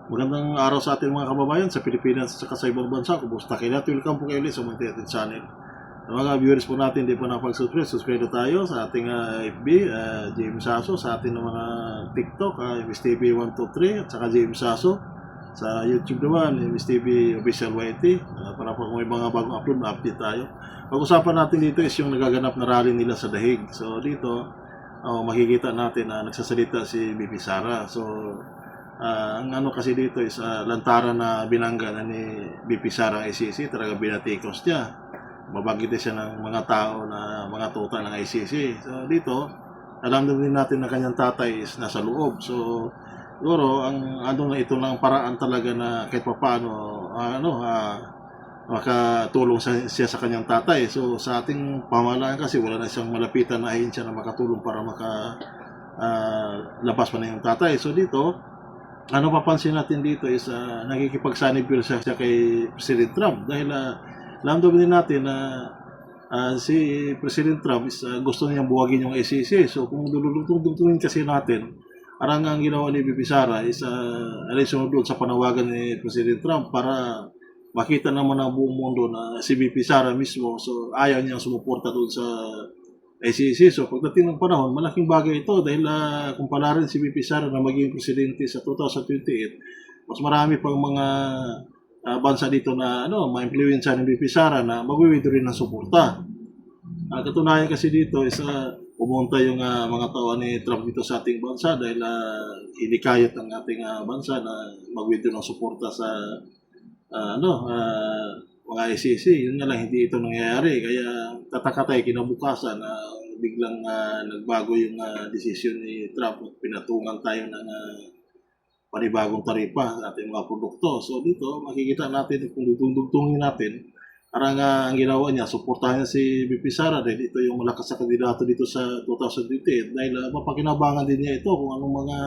Magandang araw sa ating mga kababayan sa Pilipinas at sa ibang bansa. Kumusta kayo natin? Welcome po kayo ulit sa Muntiatin Channel. Sa mga viewers po natin, hindi pa nakapag-subscribe, subscribe na tayo sa ating FB, James Sasso, sa ating mga TikTok, MSTV123, at saka James Sasso. Sa YouTube naman, MSTV Official YT, para po kung may mga bagong upload, na-update tayo. Pag-usapan natin dito is yung nagaganap na rally nila sa Dahig. So dito, makikita natin na nagsasalita si BP Sara. So ang ano kasi dito is lantaran na binangga na ni BP Sara ng ICC, talaga binatikos niya. Babagit siya ng mga tao na mga tuta ng ICC. So dito, alam din natin na kanyang tatay is nasa loob. So siguro ang ano na ito lang paraan talaga na kahit papaano makatulong siya sa kanyang tatay. So sa ating pamahalaan kasi wala na siyang malapitan na ahensya na makatulong para labas pa na yung tatay. So dito, ano papansin natin dito is nakikipagsanib siya kay President Trump dahil alam din natin na si President Trump is gusto niyang buwagin yung ICC. So kung dudugtungin kasi natin, parang ang ginawa ni BP Sara is sunod sa panawagan ni President Trump para makita naman ng buong mundo na si BP Sara mismo, so ayaw niyang sumuporta doon sa ICC. So pagdating ng panahon, malaking bagay ito dahil kumpara rin si BP Sara na maging presidente sa 2028, mas marami pang mga bansa dito na ma-influensya ng BP Sara na mag-withdraw rin ng suporta. Katunayan kasi dito is pumunta yung mga tao ni Trump dito sa ating bansa dahil hinikayat ng ating bansa na mag-withdraw ng suporta sa mga ICC. Yun nga lang, hindi ito nangyayari. Kaya tataka tayo kinabukasan na biglang nagbago yung desisyon ni Trump at pinatungan tayo ng panibagong taripa sa ating mga produkto. So dito, makikita natin kung dudugtungin natin, parang ang ginawa niya, suportahan niya si BP Sara dahil ito yung malakas na kandidato dito sa 2028 dahil mapakinabangan din niya ito kung anong mga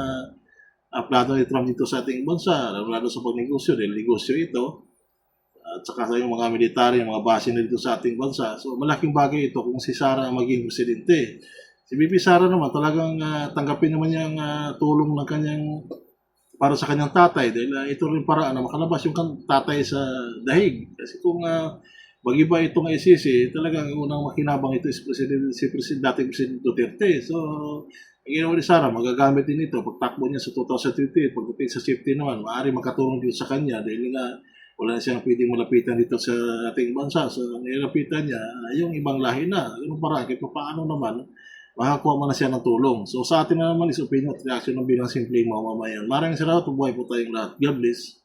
plano ni Trump dito sa ating bansa, lalo sa pagnegosyo dahil negosyo ito. At saka sa yung mga military, mga base na dito sa ating bansa. So malaking bagay ito kung si Sara maging presidente. Si BP Sara naman talagang tanggapin naman niya ang tulong ng kanyang para sa kanyang tatay dahil ito rin paraan na makalabas yung tatay sa Dahig. Kasi kung mag-iba itong ICC, talagang unang makinabang ito is dating President Duterte. So ang ginawa ni Sara, magagamit din ito pagtakbo niya sa 2028, pagdating sa safety naman, maaari makatulong dito sa kanya dahil nga wala na siyang pwedeng malapitan dito sa ating bansa. So, nilapitan niya, yung ibang lahi na. Ganun parang, kahit paano naman, makakuha mo na siya ng tulong. So, sa atin na naman is opinion at reaction ng bilang simpleng mamamayan. Maraming salamat, buhay po tayong lahat. God bless.